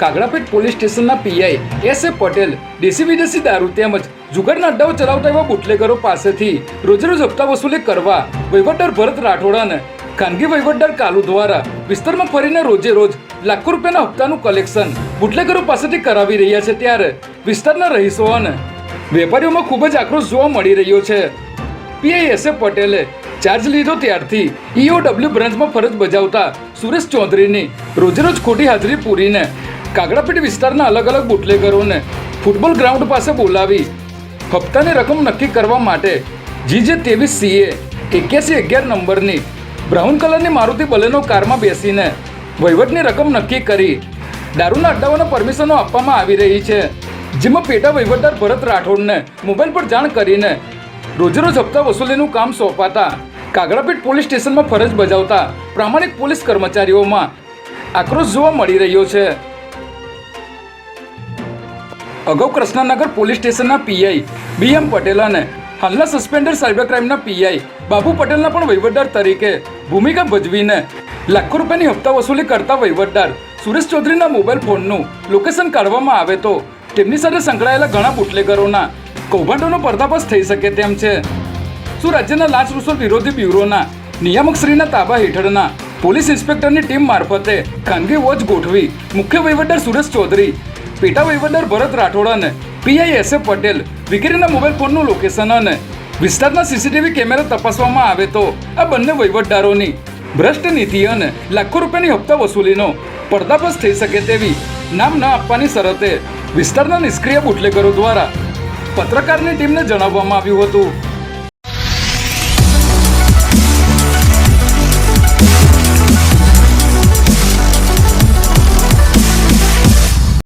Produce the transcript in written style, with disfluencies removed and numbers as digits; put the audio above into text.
Kagdapith police સ્ટેશનના PI S એ પટેલ દેશી વિદેશી દારૂ તેમજ જુગારના અડ્ડાઓ ચલાવતા એવા બુટલેગરો પાસેથી રોજેરોજ હપ્તા વસૂલી કરવા વહીવટદાર ભરત રાઠોડાને ખાનગી વહીવટદાર કાલુ દ્વારા વિસ્તારમાં ફરીને રોજે રોજ લાખો રૂપિયાના હપ્તાનું કલેક્શન બુટલેગરો પાસેથી કરાવી રહ્યા છે, ત્યારે વિસ્તારના રહીશો અને વેપારીઓમાં ખૂબ જ આક્રોશ જોવા મળી રહ્યો છે. પીઆઈ એસ એ પટેલે ચાર્જ લીધો ત્યારથી EOW બ્રાન્ચમાં ફરજ બજાવતા સુરેશ ચૌધરીની રોજેરોજ ખોટી હાજરી પૂરીને કાગડાપેટ વિસ્તારના અલગ અલગ બુટલેગરોને ફૂટબોલ ગ્રાઉન્ડ પાસે બોલાવી હપ્તાની રકમ નક્કી કરવા માટે GJ23CA 8111 નંબરની બ્રાઉન કલરની મારુતિ બલેનો કારમાં બેસીને વહીવટની રકમ નક્કી કરી દારૂના અડ્ડાઓને પરમિશનો આપવામાં આવી રહી છે, જેમાં પેટા વહીવટદાર ભરત રાઠોડને મોબાઈલ પર જાણ કરીને રોજેરોજ હપ્તા વસૂલીનું કામ સોંપાતા કાગડાપેટ પોલીસ સ્ટેશનમાં ફરજ બજાવતા પ્રામાણિક પોલીસ કર્મચારીઓમાં આક્રોશ જોવા મળી રહ્યો છે. અગાઉ કૃષ્ણનગર પોલીસ સ્ટેશનના પીઆઈ BM પટેલ અને હાલના સસ્પેન્ડેડ સાયબર ક્રાઇમના પીઆઈ બાબુ પટેલના પણ વહીવટદાર તરીકે ભૂમિકા ભજવીને લાખો રૂપિયાની હપ્તા વસૂલી કરતા વહીવટદાર સુરેશ ચૌધરીના મોબાઈલ ફોનનું લોકેશન કાઢવામાં આવે તો તેમની સાથે સંકળાયેલા ઘણા બુટલેગરોના કૌભાંડોનો પર્દાફાશ થઈ શકે તેમ છે. શું રાજ્યના લાંચ રૂશ્વત વિરોધી બ્યુરોના નિયામકશ્રીના તાબા હેઠળના પોલીસ ઇન્સ્પેક્ટરની ટીમ મારફતે ખાનગી વોચ ગોઠવી મુખ્ય વહીવટદાર સુરેશ ચૌધરી, પેટા વહીવટદાર ભરત રાઠોડ અને પીઆઈ એસ એ પટેલ વગેરેના મોબાઈલ ફોનનું લોકેશન અને વિસ્તારના CCTV કેમેરા તપાસવામાં આવે તો આ બંને વહીવટદારોની ભ્રષ્ટ નીતિ અને લાખો રૂપિયાની હપ્તા વસૂલીનો પર્દાફાશ થઈ શકે તેવી નામ ન આપવાની શરતે વિસ્તારના નિષ્ક્રિય બુટલેગરો દ્વારા પત્રકારની ટીમને જણાવવામાં આવ્યું હતું.